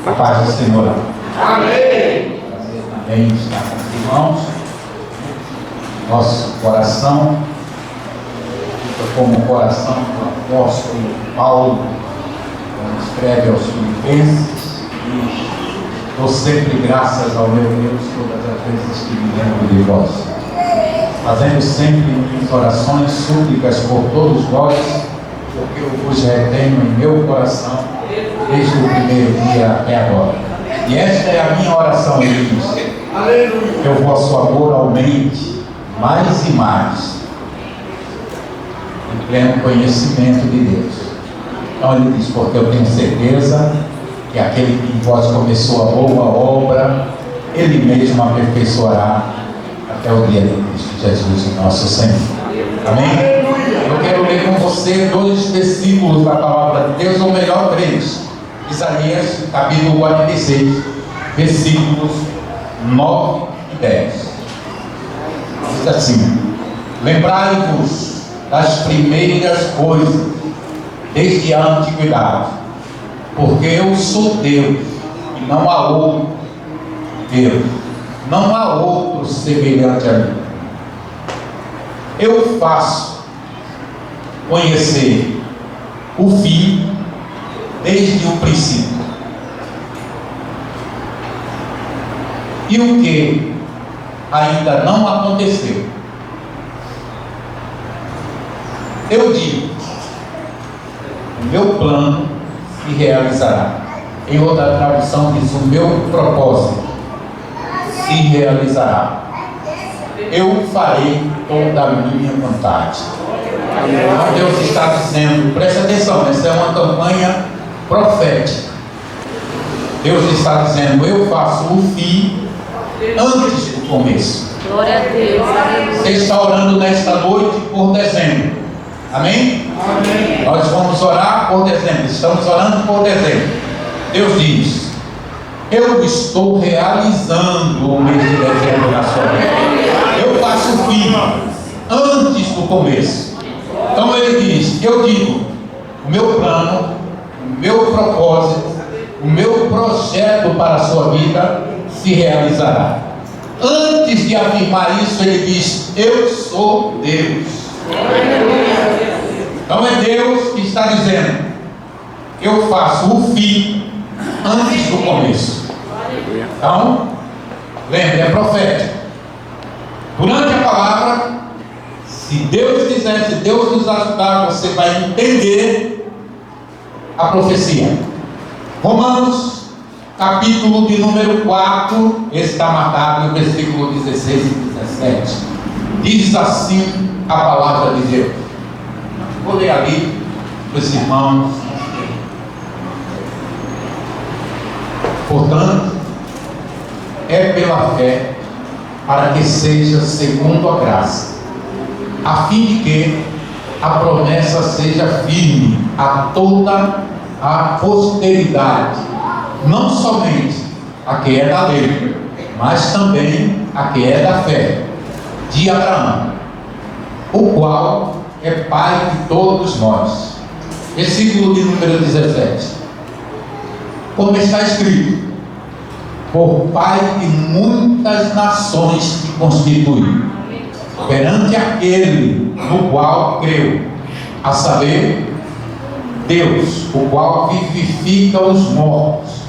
A paz do Senhor. Amém. Prazer também estar com os irmãos. Nosso coração fica como o coração do apóstolo Paulo, quando escreve aos Filipenses, e dou sempre graças ao meu Deus todas as vezes que me lembro de vós, fazendo sempre minhas orações, súplicas por todos vós, porque eu vos retenho em meu coração desde o primeiro dia até agora. E esta é a minha oração, ele diz: que o vosso amor aumente mais e mais em pleno conhecimento de Deus. Então ele diz: porque eu tenho certeza que aquele que em vós começou a boa obra, ele mesmo aperfeiçoará até o dia de Cristo Jesus, nosso Senhor. Amém? Eu quero ler com você 2 versículos da palavra de Deus, ou melhor, 3. Isaías, capítulo 46, versículos 9 e 10. Diz assim: lembrai-vos das primeiras coisas, desde a antiguidade, porque eu sou Deus, e não há outro Deus, não há outro semelhante a mim. Eu faço conhecer o fim desde o princípio, e o que ainda não aconteceu, eu digo: o meu plano se realizará. Em outra tradução diz: o meu propósito se realizará. Eu farei toda a minha vontade. Então Deus está dizendo, presta atenção, essa é uma campanha profética. Deus está dizendo: eu faço o fim antes do começo. Glória a Deus. Você está orando nesta noite por dezembro. Amém? Amém. Nós vamos orar por dezembro. Estamos orando por dezembro. Deus diz: eu estou realizando o mês de dezembro na sua vida. Eu faço o fim antes do começo. Então ele diz: eu digo, o meu plano, o meu propósito, o meu projeto para a sua vida se realizará. Antes de afirmar isso, ele diz: eu sou Deus. Então é Deus que está dizendo: eu faço o fim antes do começo. Então, lembre, é profético. Durante a palavra, se Deus quiser, se Deus nos ajudar, você vai entender a profecia. Romanos, capítulo de número 4, está marcado no versículo 16 e 17. Diz assim a palavra de Deus. Vou ler ali para os irmãos. Portanto, é pela fé, para que seja segundo a graça, a fim de que a promessa seja firme a toda a posteridade, não somente a que é da lei, mas também a que é da fé, de Abraão, o qual é pai de todos nós. Versículo de número 17. Como está escrito: por pai de muitas nações te constitui, perante aquele no qual creu, a saber, Deus, o qual vivifica os mortos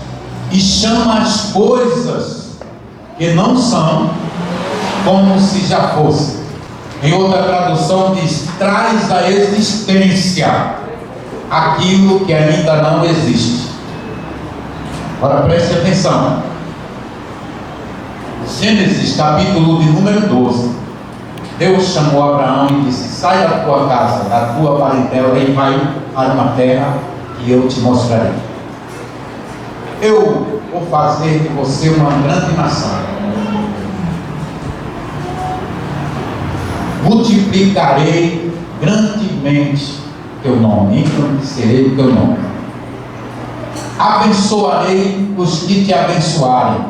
e chama as coisas que não são como se já fossem. Em outra tradução diz: traz à existência aquilo que ainda não existe. Agora preste atenção. Gênesis, capítulo de número 12. Deus chamou Abraão e disse: sai da tua casa, da tua parentela, e vai para uma terra que eu te mostrarei. Eu vou fazer de você uma grande nação. Multiplicarei grandemente teu nome, engrandecerei o teu nome. Abençoarei os que te abençoarem,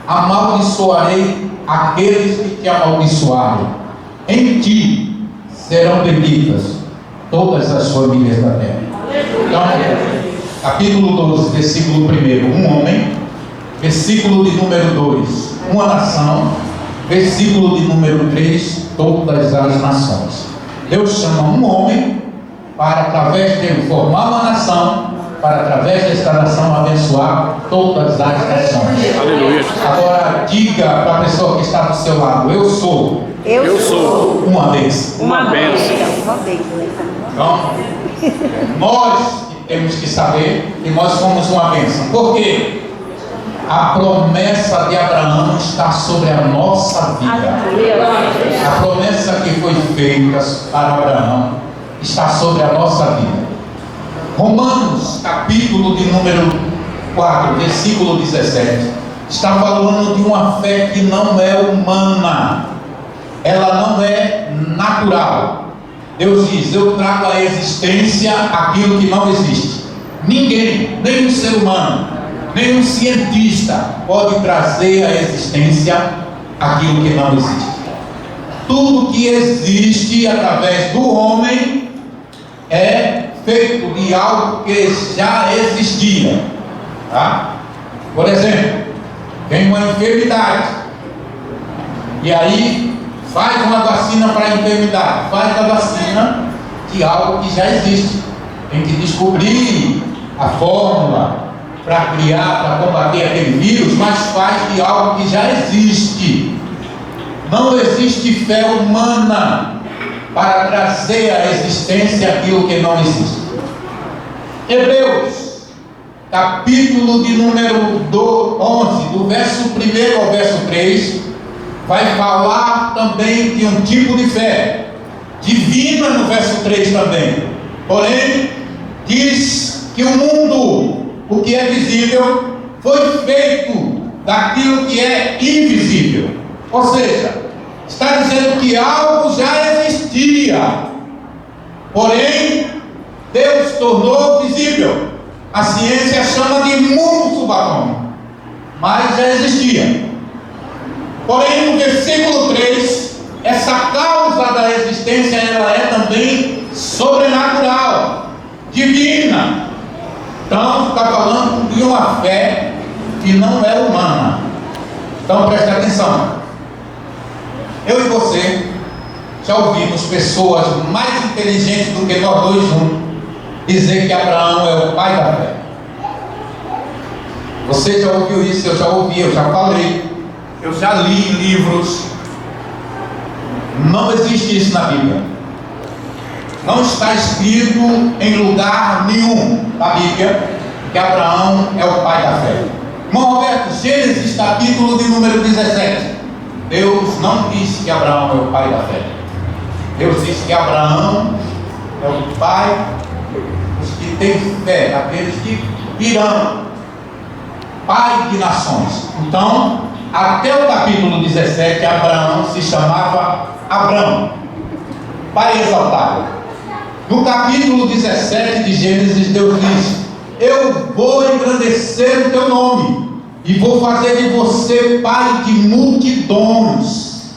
amaldiçoarei aqueles que te amaldiçoarem. Em ti serão benditas todas as famílias da terra. Então, capítulo 12, versículo 1. Um homem versículo de número 2, uma nação, versículo de número 3, todas as nações. Deus chama um homem para, através dele, formar uma nação, para, através desta nação, abençoar todas as nações. Aleluia. Agora, diga para a pessoa que está do seu lado: eu sou Eu sou uma bênção. uma bênção. Então, nós temos que saber que nós somos uma bênção. Por quê? A promessa de Abraão está sobre a nossa vida. A promessa que foi feita para Abraão está sobre a nossa vida. Romanos, capítulo de número 4, versículo 17, está falando de uma fé que não é humana, ela não é natural. Deus diz: eu trago à existência aquilo que não existe. Ninguém, nem um ser humano, nem um cientista pode trazer à existência aquilo que não existe. Tudo que existe através do homem é feito de algo que já existia, tá? Por exemplo, tem uma enfermidade e aí faz uma vacina para a enfermidade, faz a vacina de algo que já existe. Tem que descobrir a fórmula para criar, para combater aquele vírus, mas faz de algo que já existe. Não existe fé humana para trazer à existência aquilo que não existe. Hebreus, capítulo de número 11, do verso 1 ao verso 3, vai falar também de um tipo de fé divina no verso 3 também. Porém, diz que o mundo, o que é visível, foi feito daquilo que é invisível. Ou seja, está dizendo que algo já existia, porém Deus tornou visível. A ciência chama de mundo subatômico, mas já existia. Porém, no versículo 3, essa causa da existência, ela é também sobrenatural, divina. Então, está falando de uma fé que não é humana. Então, preste atenção. Eu e você já ouvimos pessoas mais inteligentes do que nós dois juntos dizer que Abraão é o pai da fé. Você já ouviu isso? Eu já ouvi, eu já falei, eu já li em livros. Não existe isso na Bíblia. Não está escrito em lugar nenhum da Bíblia que Abraão é o pai da fé. Irmão Roberto, Gênesis capítulo de número 17. Deus não disse que Abraão é o pai da fé. Deus disse que Abraão é o pai dos que têm fé, daqueles que virão pai de nações. Então, até o capítulo 17, Abraão se chamava Abrão, pai exaltado. No capítulo 17 de Gênesis, Deus diz: eu vou engrandecer o teu nome e vou fazer de você pai de multidões.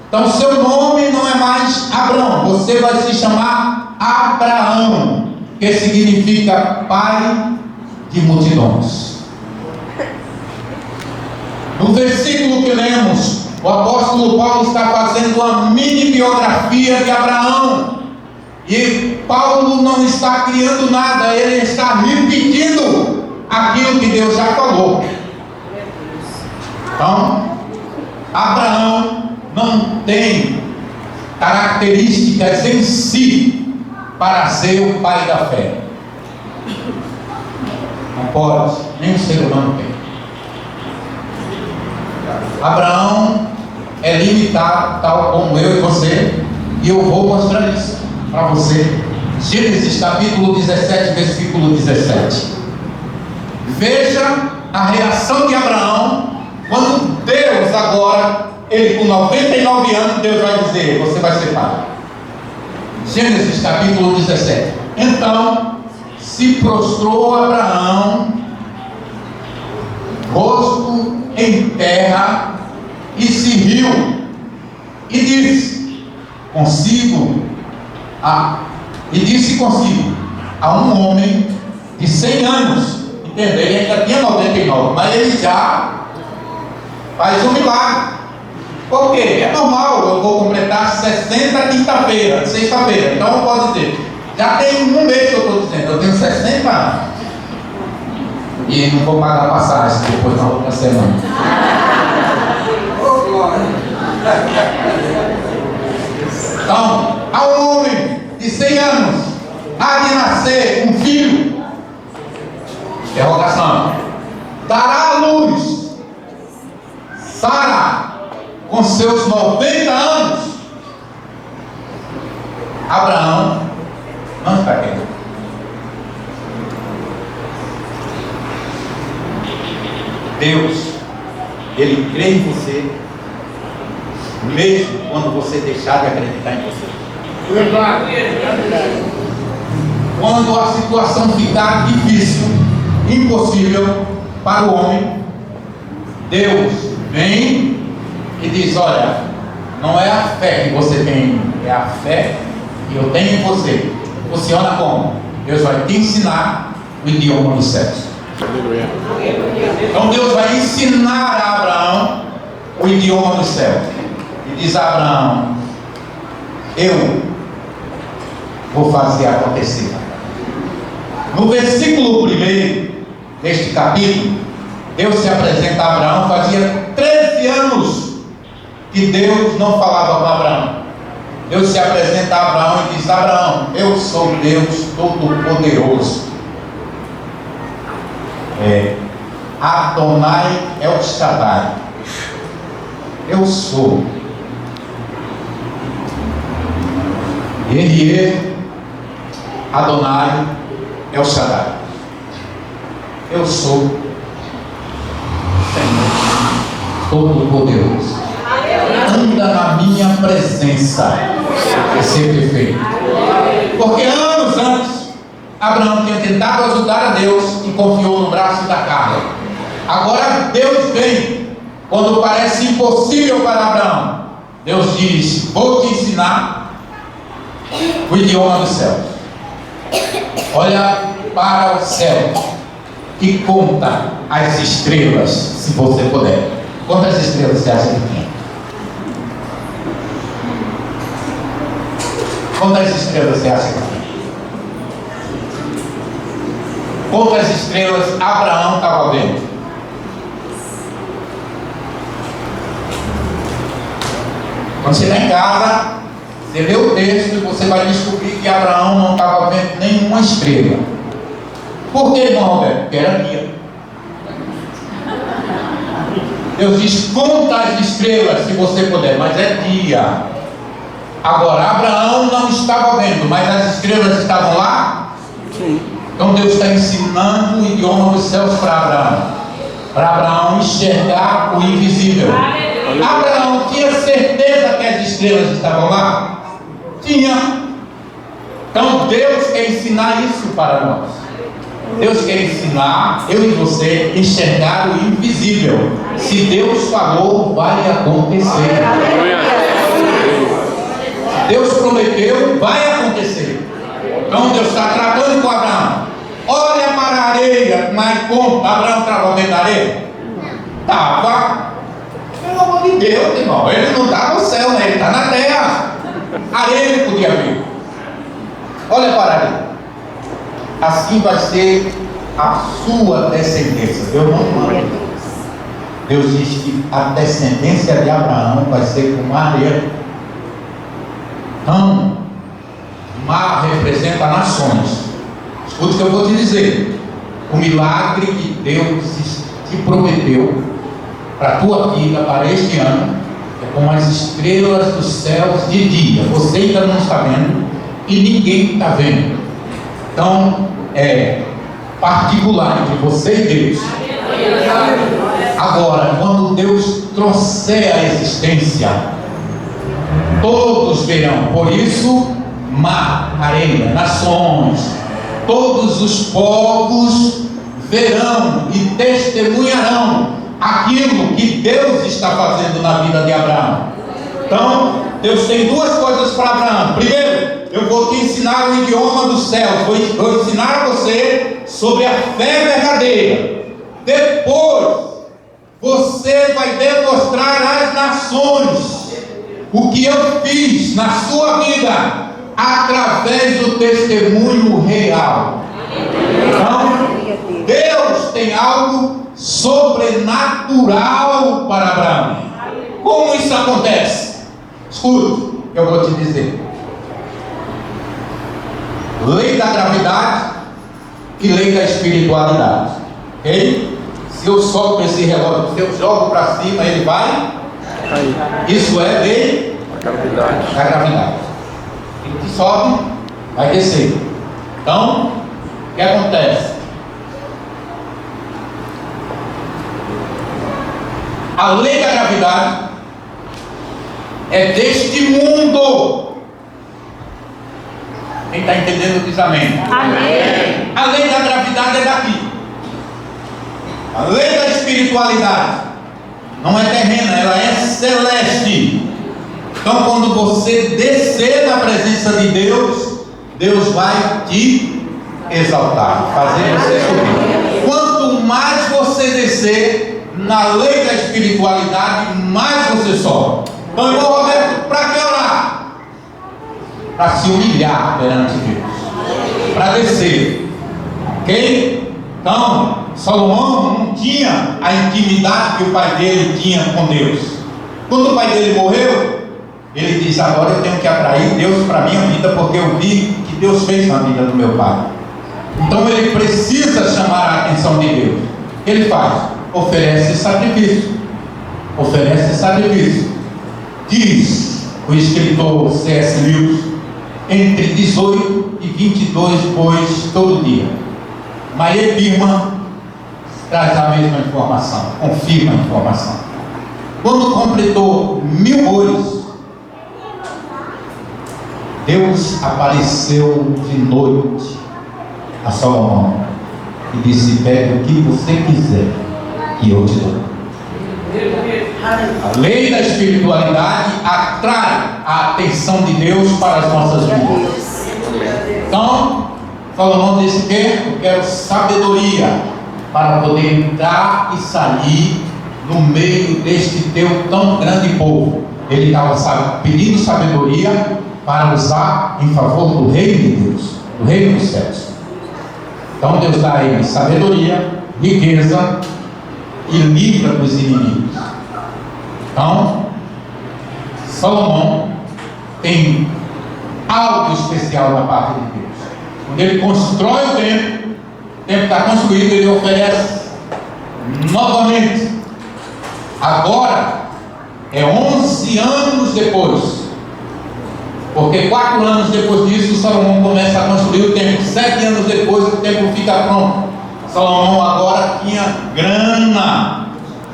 Então seu nome não é mais Abrão, você vai se chamar Abraão, que significa pai de multidões. No versículo que lemos, o apóstolo Paulo está fazendo uma mini biografia de Abraão. E Paulo não está criando nada, ele está repetindo aquilo que Deus já falou. Então, Abraão não tem características em si para ser o pai da fé. Não pode, nem o ser humano tem. Abraão é limitado, tal como eu e você, e eu vou mostrar isso para você. Gênesis capítulo 17, versículo 17. Veja a reação de Abraão quando Deus agora, ele com 99 anos, Deus vai dizer: você vai ser pai. Gênesis capítulo 17. Então se prostrou Abraão, rosto em terra, e se riu, e disse consigo, a um homem de 100 anos, entendeu? Ele ainda tinha 99 49, mas ele já faz um milagre. Por quê? É normal, eu vou completar 60 quinta-feira, sexta-feira. Então eu posso dizer, já tem um mês que eu estou dizendo, eu tenho 60 anos. E não vou pagar passagem depois na outra semana. Então, a um homem de 100 anos há de nascer um filho. Interrogação. Dará à luz Sara com seus 90 anos. Abraão não está aqui. Deus, Ele crê em você, mesmo quando você deixar de acreditar em você. Quando a situação ficar difícil, impossível para o homem, Deus vem e diz: olha, não é a fé que você tem, é a fé que eu tenho em você. Funciona como? Deus vai te ensinar o idioma dos céus. Então Deus vai ensinar a Abraão o idioma dos céus. E diz a Abraão: eu vou fazer acontecer. No versículo 1 deste capítulo, Deus se apresenta a Abraão. Fazia 13 anos que Deus não falava com Abraão. Deus se apresenta a Abraão e diz: Abraão, eu sou Deus Todo-Poderoso. Adonai El Shaddai. Eu sou. Yehie Adonai El Shaddai. Eu sou Senhor Todo-Poderoso. Anda na minha presença e ser perfeito. Porque anos antes Abraão tinha tentado ajudar a Deus e confiou no braço da carne. Agora Deus vem quando parece impossível para Abraão. Deus diz: vou te ensinar o idioma dos céus. Olha para o céu e conta as estrelas, se você puder. Quantas estrelas você acha que tem? Quantas estrelas você acha que tem? Quantas estrelas Abraão estava vendo? Quando você está em casa, você lê o texto e você vai descobrir que Abraão não estava vendo nenhuma estrela. Por que, irmão Roberto? Porque era dia. Deus diz: conta as estrelas se você puder, mas é dia. Agora, Abraão não estava vendo, mas as estrelas estavam lá? Sim. Então Deus está ensinando o idioma dos céus para Abraão enxergar o invisível. Abraão tinha certeza que as estrelas estavam lá? Tinha. Então Deus quer ensinar isso para nós. Deus quer ensinar eu e você enxergar o invisível. Se Deus falou, vai acontecer. Deus prometeu, vai acontecer. Então Deus está tratando com Abraão. Olha para a areia, mas como? Abraão estava vendo a areia? Estava. Pelo amor de Deus, irmão. Ele não está no céu, né? Ele está na terra. A areia ele podia ver. Olha para a areia. Assim vai ser a sua descendência. Deus não manda. Deus diz que a descendência de Abraão vai ser como a areia. Então, mar representa nações. Escute o que eu vou te dizer. O milagre que Deus te prometeu para a tua vida, para este ano, é como as estrelas dos céus de dia. Você ainda não está vendo e ninguém está vendo. Então, é particular entre você e Deus. Agora, quando Deus trouxer a existência, todos verão. Por isso, mar, areia, nações, todos os povos verão e testemunharão aquilo que Deus está fazendo na vida de Abraão. Então, Deus tem duas coisas para Abraão. Primeiro, eu vou te ensinar o idioma dos céus. Vou ensinar a você sobre a fé verdadeira. Depois, você vai demonstrar às nações o que eu fiz na sua vida através do testemunho real. Então, Deus tem algo sobrenatural para Abraão. Como isso acontece? Escute, eu vou te dizer. Lei da gravidade e lei da espiritualidade. Ok? Se eu solto esse relógio, se eu jogo para cima, ele vai? Isso é lei da gravidade. Ele que sobe, vai descer. Então, o que acontece? A lei da gravidade é deste mundo. Quem está entendendo diz amém. Amém. A lei da gravidade é daqui. A lei da espiritualidade não é terrena, ela é celeste. Então, quando você descer na presença de Deus, Deus vai te exaltar, fazer você subir. Quanto mais você descer na lei da espiritualidade, mais você sobe. Então, irmão Roberto, para que orar? Para se humilhar perante Deus, para descer. Ok? Então, Salomão não tinha a intimidade que o pai dele tinha com Deus. Quando o pai dele morreu, ele disse: agora eu tenho que atrair Deus para a minha vida, porque eu vi que Deus fez na vida do meu pai. Então ele precisa chamar a atenção de Deus. O que ele faz? Oferece sacrifício. Oferece sacrifício. Diz o escritor C.S. Lewis: entre 18 e 22 bois todo dia. Maia Birman traz a mesma informação, confirma a informação. Quando completou 1000 bois, Deus apareceu de noite a Salomão e disse: pega o que você quiser e eu te dou. A lei da espiritualidade atrai a atenção de Deus para as nossas vidas. Então, Salomão disse que eu quero sabedoria para poder entrar e sair no meio deste teu tão grande povo. Ele estava pedindo sabedoria para usar em favor do reino de Deus, do reino dos céus. Então Deus dá a ele sabedoria, riqueza e livra dos inimigos. Então, Salomão tem algo especial da parte de Deus. Quando ele constrói o templo está construído, ele oferece novamente. Agora, é 11 anos depois, porque 4 anos depois disso, Salomão começa a construir o templo. 7 anos depois, o templo fica pronto. Salomão agora tinha grana.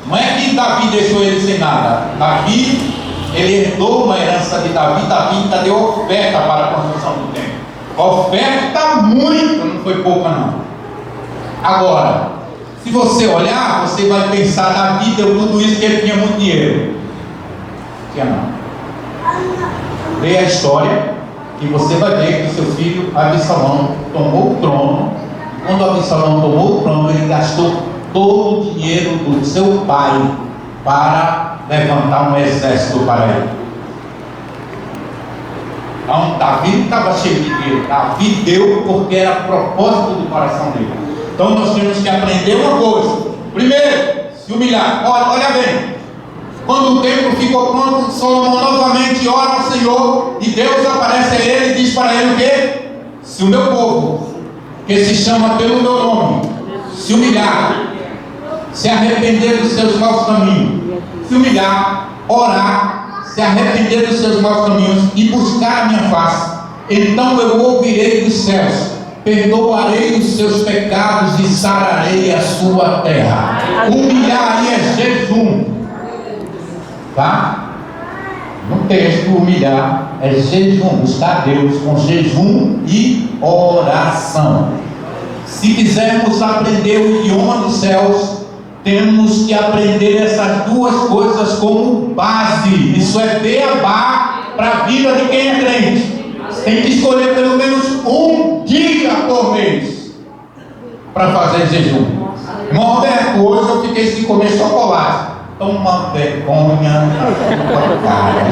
Não é que Davi deixou ele sem nada. Davi, ele herdou uma herança de Davi. Davi ainda deu oferta para a construção do templo. Oferta muita, não foi pouca não. Agora, se você olhar, você vai pensar: Davi deu tudo isso que ele tinha muito dinheiro. Tinha não. Leia a história e você vai ver que o seu filho Absalão tomou o trono. Quando Absalão tomou o trono, ele gastou todo o dinheiro do seu pai para levantar um exército para ele. Então Davi não estava cheio de dinheiro. Davi deu porque era propósito do coração dele. Então nós temos que aprender uma coisa. Primeiro, se humilhar. Olha bem, quando o templo ficou pronto, Salomão novamente ora ao Senhor e Deus aparece a ele e diz para ele o quê? Se o meu povo, que se chama pelo meu nome, se humilhar, se arrepender dos seus maus caminhos, se humilhar, orar, se arrepender dos seus maus caminhos e buscar a minha face, então eu ouvirei dos céus, perdoarei os seus pecados e sararei a sua terra. Humilhar aí é jejum, tá? No texto, humilhar é jejum, buscar Deus com jejum e oração. Se quisermos aprender o idioma dos céus, temos que aprender essas duas coisas como base. Isso é beabá para a vida de quem é crente. Tem que escolher pelo menos um dia por mês para fazer jejum. Irmão Roberto, hoje eu fiquei sem comer chocolate. Toma vergonha na tua cara.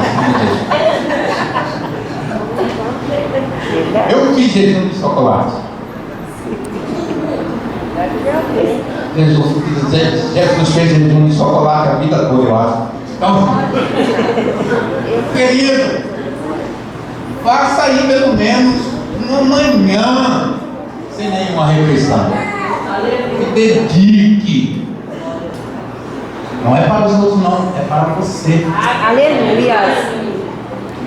Eu fiz jejum de chocolate. Jesus fez jejum de chocolate a vida toda, eu acho. Então, querido, faça aí pelo menos uma manhã sem nenhuma refeição. Se dedique. Não é para os outros, não, é para você. Aleluia.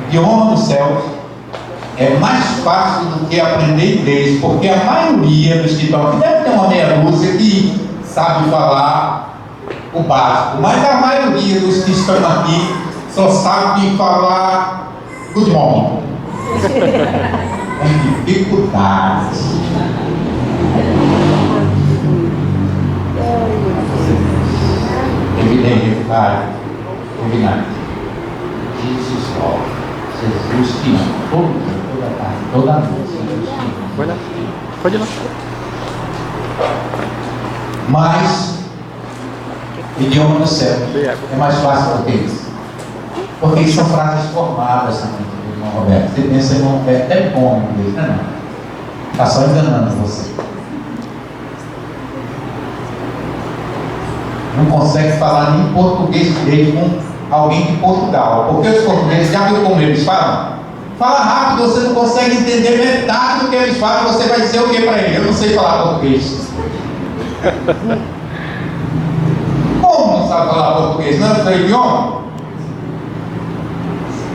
O idioma dos céus é mais fácil do que aprender inglês, porque a maioria dos que estão aqui deve ter uma meia dúzia que sabe falar o básico, mas a maioria dos que estão aqui só sabe falar good morning. Tem dificuldade. Evidente, combinado. Jesus te ama toda tarde, toda noite. Pode ir lá. Mas o idioma do céu é mais fácil do que isso. Porque isso são frases formadas também, irmão Roberto. Você pensa em irmão Roberto, é bom em inglês, não é? Está só enganando você. Não consegue falar nem português direito com alguém de Portugal. Porque os portugueses, já viu como eles falam? Fala rápido, você não consegue entender metade do que eles falam, você vai dizer o que para ele? Eu não sei falar português. Como não sabe falar português? Não é o seu idioma?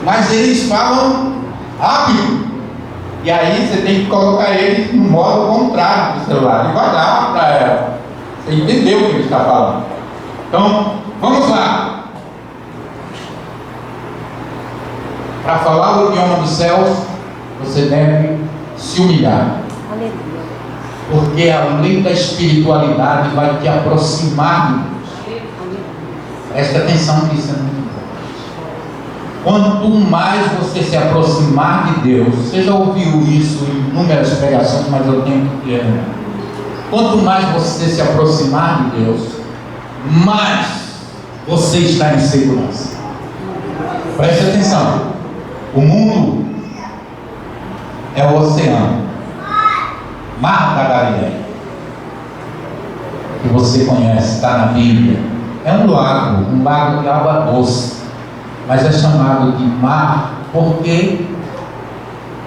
Mas eles falam rápido. E aí você tem que colocar eles no modo contrário do celular. E vai dar para você entender o que ele está falando. Então, vamos lá. Para falar o idioma dos céus, você deve se humilhar. Aleluia. Porque a lei da espiritualidade vai te aproximar de Deus. Preste atenção que isso é muito importante. Quanto mais você se aproximar de Deus, você já ouviu isso em inúmeras pregações, mas eu tenho que dizer, quanto mais você se aproximar de Deus, mais você está em segurança. Preste atenção. O mundo é o oceano, Mar da Galileia, que você conhece, está na Bíblia. É um lago de água doce, mas é chamado de mar porque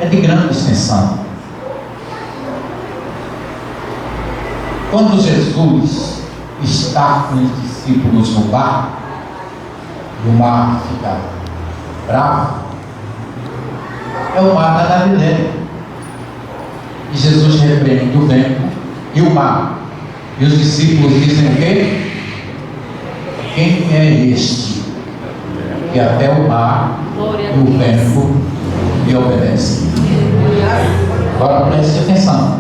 é de grande extensão. Quando Jesus está com os discípulos no barco, e o mar fica bravo, é o mar da Galileia. E Jesus repreende o vento e o mar. E os discípulos dizem o quê? Quem é este que até o mar e o vento lhe obedecem? Agora preste atenção.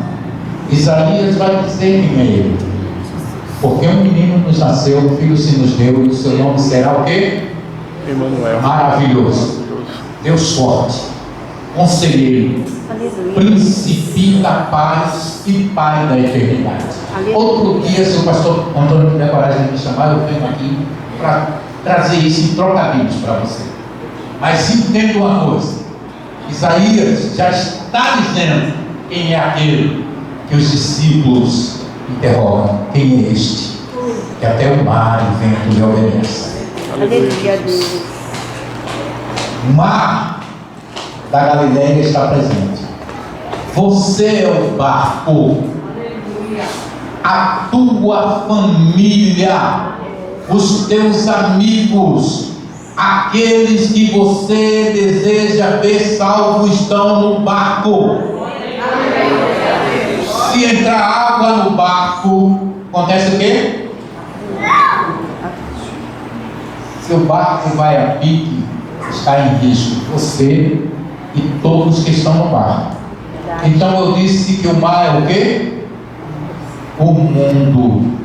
Isaías vai dizer quem é ele. Porque um menino nos nasceu, um filho se nos deu, e o seu nome será o quê? Emmanuel. Maravilhoso, Deus forte, Conselheiro, Príncipe da paz e Pai da eternidade. Outro dia, se o pastor Antônio tiver coragem de me chamar, eu venho aqui para trazer isso em trocadilhos para você. Mas entenda uma coisa: Isaías já está dizendo quem é aquele que os discípulos interrogam. Quem é este que até o mar e o vento lhe obedecem? Aleluia, Deus. O mar da Galileia está presente. Você é o barco. A tua família, os teus amigos, aqueles que você deseja ver salvos estão no barco. Se entrar água no barco, acontece o quê? Seu barco vai a pique, está em risco, você e todos que estão no barco. Então eu disse que o mar é o quê? O mundo.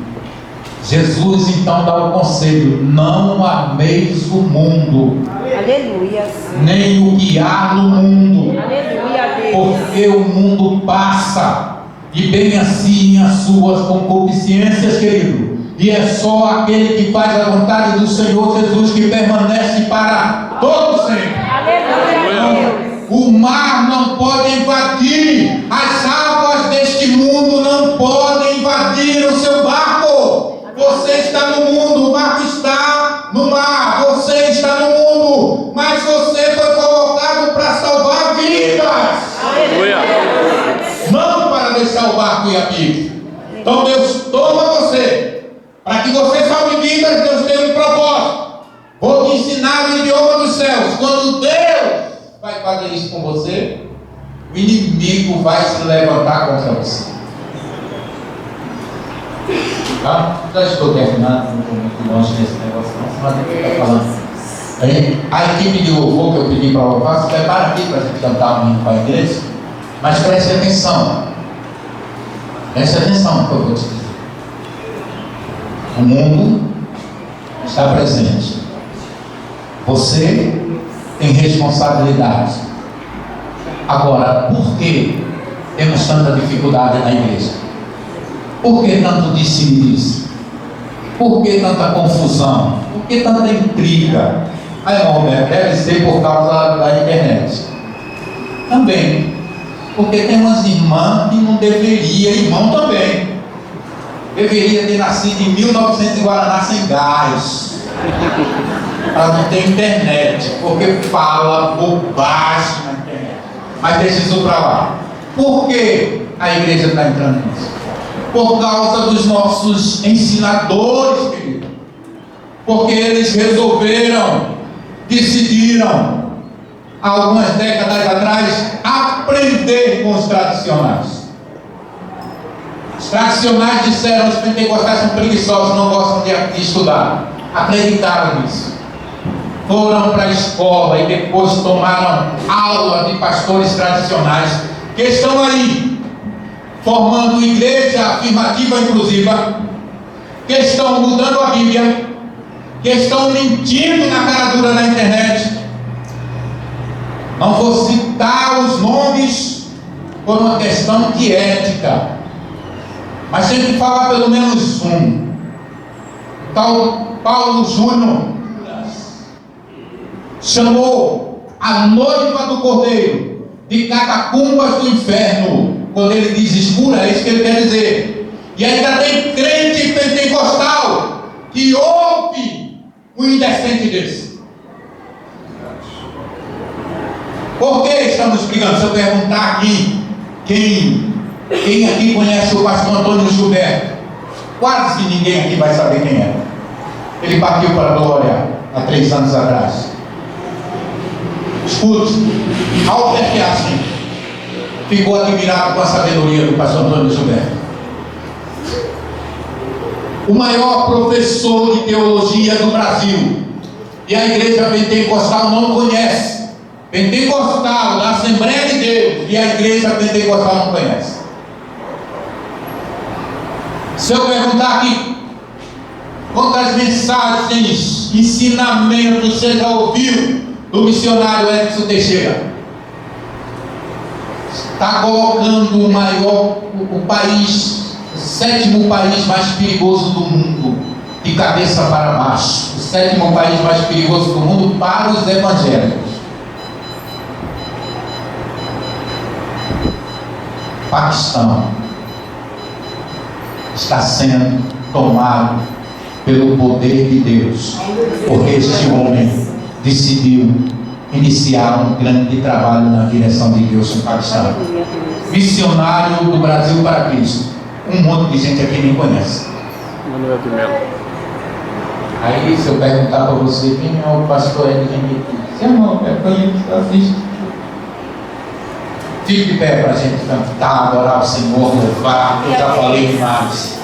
Jesus então dá o conselho: não ameis o mundo, Aleluia. nem o que há no mundo, Aleluia, Deus. porque o mundo passa e bem assim as suas concupiscências, querido. E é só aquele que faz a vontade do Senhor Jesus que permanece para todo sempre. Aleluia. O mar não pode invadir, as águas deste mundo não podem invadir o seu barco. Você está no mundo, o barco está no mar, você está no mundo, mas você foi colocado para salvar vidas. Aleluia. Não para deixar o barco ir a pique. Então Deus toma você, para que você salve vidas. Deus tem um propósito. Vou te ensinar o idioma dos céus. Quando Deus vai fazer isso com você, o inimigo vai se levantar contra você. Tá? Já estou terminando, não estou muito longe desse negócio, não, senão tem que ficar falando. Aí, a equipe de louvor que eu pedi para louvar, se prepara aqui para a gente cantar um hino para a igreja, mas preste atenção. Preste atenção no que eu vou te dizer. O mundo está presente. Você tem responsabilidade. Agora, por que temos tanta dificuldade na igreja? Por que tanto disse-me-disse? Por que tanta confusão? Por que tanta intriga? Aí, irmão, deve ser por causa da internet. Também. Porque tem umas irmãs que não deveria, irmão também. Deveria ter nascido em 1900 em Guaraná sem gás. Para não ter internet, porque fala bobagem na internet. Mas deixa isso para lá. Por que a igreja está entrando nisso? Por causa dos nossos ensinadores, querido. Porque eles decidiram, há algumas décadas atrás, aprender com os tradicionais. Os tradicionais disseram: os pentecostais são preguiçosos, não gostam de estudar. Acreditaram nisso. Foram para a escola e depois tomaram aula de pastores tradicionais que estão aí formando igreja afirmativa inclusiva, que estão mudando a Bíblia, que estão mentindo na cara dura na internet. Não vou citar os nomes por uma questão de ética, mas tem que falar pelo menos um. Tal Paulo Júnior chamou a noiva do Cordeiro de catacumbas do inferno. Quando ele diz escura, é isso que ele quer dizer. E ainda tem crente pentecostal que ouve um indecente desse. Por que estamos brigando? Se eu perguntar aqui, quem aqui conhece o pastor Antônio Gilberto? Quase ninguém aqui vai saber quem é. Ele partiu para a glória há 3 anos atrás. Escute, Albert Einstein ficou admirado com a sabedoria do pastor Antônio Gilberto. O maior professor de teologia do Brasil. E a igreja pentecostal não conhece. Pentecostal, da Assembleia de Deus, e a igreja pentecostal não conhece. Se eu perguntar aqui, quantas mensagens, ensinamentos você já ouviu do missionário Edson Teixeira? Está colocando o país, o 7º país mais perigoso do mundo, de cabeça para baixo. O 7º país mais perigoso do mundo para os evangélicos. Paquistão está sendo tomado pelo poder de Deus, porque este homem decidiu iniciar um grande trabalho na direção de Deus no Paquistão. Missionário do Brasil para Cristo. Um monte de gente aqui nem conhece. Manuel de Melo. Aí, se eu perguntar para você quem é o pastor Henrique, você não é para ele que assiste. Fique de pé para a gente cantar, adorar o Senhor, louvar. Eu já falei demais.